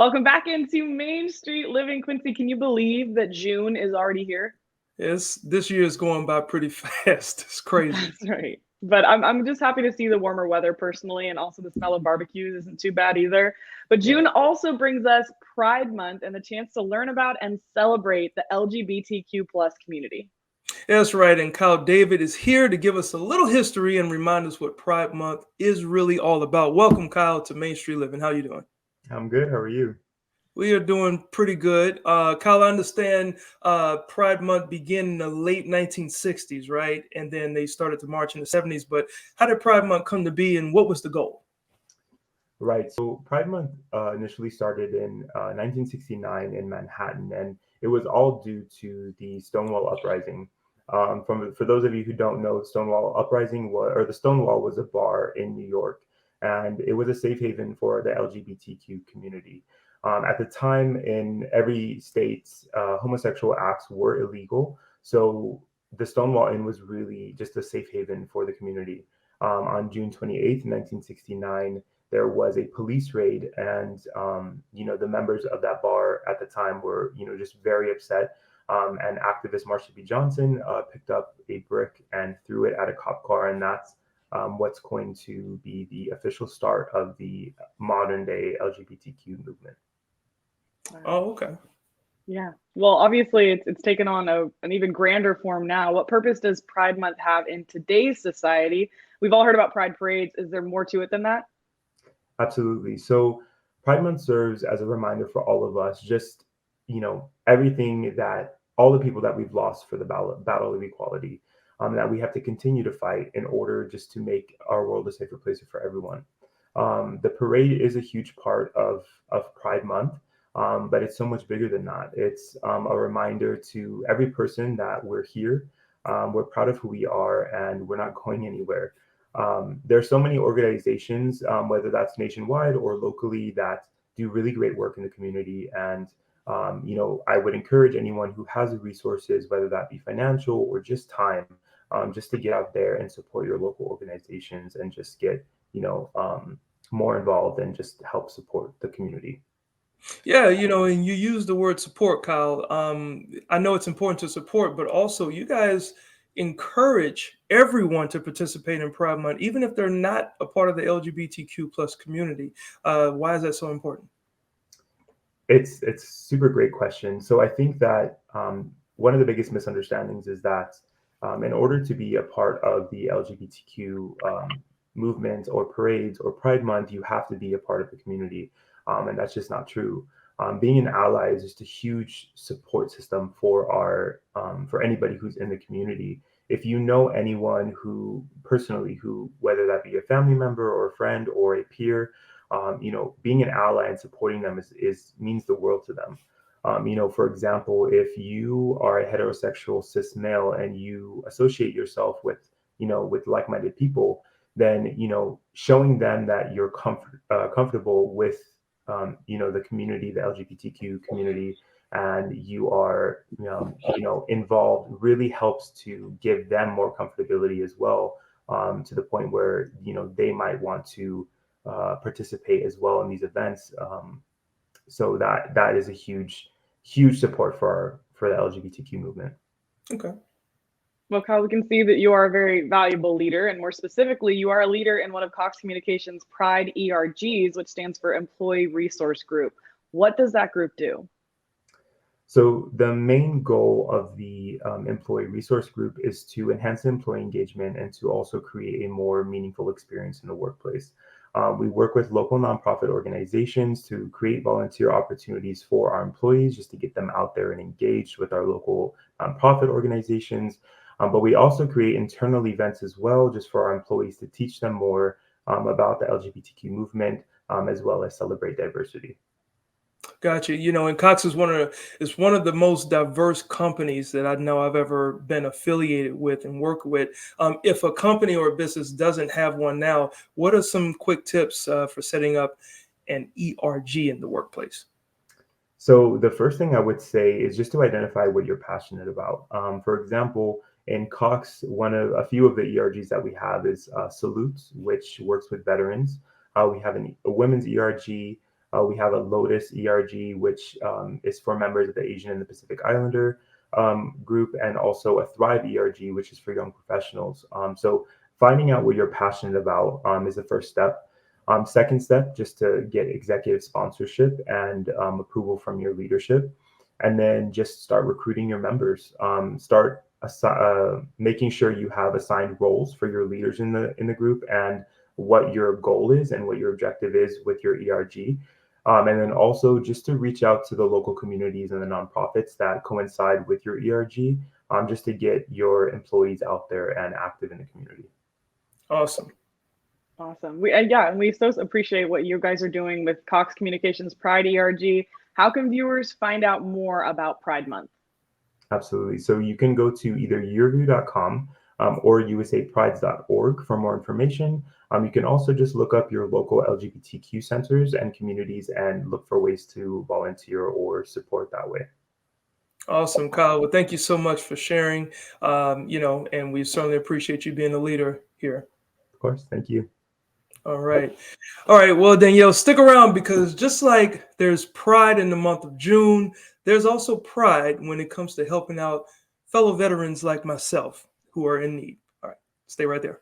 Welcome back into Main Street Living, Quincy. Can you believe that June is already here? Yes, this year is going by pretty fast. It's crazy. That's right. But I'm just happy to see the warmer weather personally, and also the smell of barbecues isn't too bad either. But Yeah. June also brings us Pride Month and the chance to learn about and celebrate the LGBTQ plus community. That's right. And Kyle David is here to give us a little history and remind us what Pride Month is really all about. Welcome, Kyle, to Main Street Living. How you doing? I'm good. How are you? We are doing pretty good. Kyle, I understand Pride Month began in the late 1960s, right? And then they started to march in the 70s. But how did Pride Month come to be and what was the goal? Right. So Pride Month initially started in 1969 in Manhattan, and it was all due to the Stonewall Uprising. For those of you who don't know, Stonewall Uprising or the Stonewall was a bar in New York, and it was a safe haven for the LGBTQ community. At the time, in every state, homosexual acts were illegal, so the Stonewall Inn was really just a safe haven for the community. On June 28th, 1969. There was a police raid, and the members of that bar at the time were just very upset. And activist Marsha B. Johnson picked up a brick and threw it at a cop car, and that's what's going to be the official start of the modern day LGBTQ movement. Oh, okay. Yeah. Well, obviously, it's taken on an even grander form now. What purpose does Pride Month have in today's society? We've all heard about Pride parades. Is there more to it than that? Absolutely. So Pride Month serves as a reminder for all of us, just, everything that all the people that we've lost for the battle of equality, that we have to continue to fight in order just to make our world a safer place for everyone. The parade is a huge part of Pride Month, but it's so much bigger than that. It's a reminder to every person that we're here, we're proud of who we are, and we're not going anywhere. There's so many organizations, whether that's nationwide or locally, that do really great work in the community. And, I would encourage anyone who has the resources, whether that be financial or just time, just to get out there and support your local organizations and just get, more involved and just help support the community. Yeah, and you use the word support, Kyle. I know it's important to support, but also you guys encourage everyone to participate in Pride Month, even if they're not a part of the LGBTQ plus community. Why is that so important? It's super great question. So I think that one of the biggest misunderstandings is that in order to be a part of the LGBTQ movement or parades or Pride Month, you have to be a part of the community, and that's just not true. Being an ally is just a huge support system for our for anybody who's in the community. If you know anyone who personally, who whether that be a family member or a friend or a peer, being an ally and supporting them is means the world to them. For example, if you are a heterosexual cis male and you associate yourself with like-minded people, then showing them that you're comfortable with the community, the LGBTQ community, and you are involved really helps to give them more comfortability as well, to the point where they might want to participate as well in these events. So that is a huge support for the LGBTQ movement. Okay. Well, Kyle, we can see that you are a very valuable leader, and more specifically, you are a leader in one of Cox Communications' Pride ERGs, which stands for Employee Resource Group. What does that group do? So the main goal of the employee resource group is to enhance employee engagement and to also create a more meaningful experience in the workplace. We work with local nonprofit organizations to create volunteer opportunities for our employees, just to get them out there and engaged with our local nonprofit organizations. But we also create internal events as well, just for our employees to teach them more about the LGBTQ movement, as well as celebrate diversity. Gotcha. And Cox is one of the most diverse companies that I know I've ever been affiliated with and worked with. If a company or a business doesn't have one now, what are some quick tips for setting up an ERG in the workplace? So the first thing I would say is just to identify what you're passionate about. For example, in Cox, a few of the ERGs that we have is Salute, which works with veterans. We have a women's ERG. We have a Lotus ERG, which is for members of the Asian and the Pacific Islander group, and also a Thrive ERG, which is for young professionals. So finding out what you're passionate about is the first step. Second step, just to get executive sponsorship and approval from your leadership. And then just start recruiting your members. Start making sure you have assigned roles for your leaders in the group, and what your goal is and what your objective is with your ERG. And then also just to reach out to the local communities and the nonprofits that coincide with your ERG, just to get your employees out there and active in the community. Awesome. Awesome. And we so appreciate what you guys are doing with Cox Communications Pride ERG. How can viewers find out more about Pride Month? Absolutely. So you can go to either yearview.com or usaprides.org for more information. You can also just look up your local LGBTQ centers and communities and look for ways to volunteer or support that way. Awesome, Kyle. Well, thank you so much for sharing, and we certainly appreciate you being a leader here. Of course. Thank you. All right. Well, Danielle, stick around, because just like there's pride in the month of June, there's also pride when it comes to helping out fellow veterans like myself who are in need. All right. Stay right there.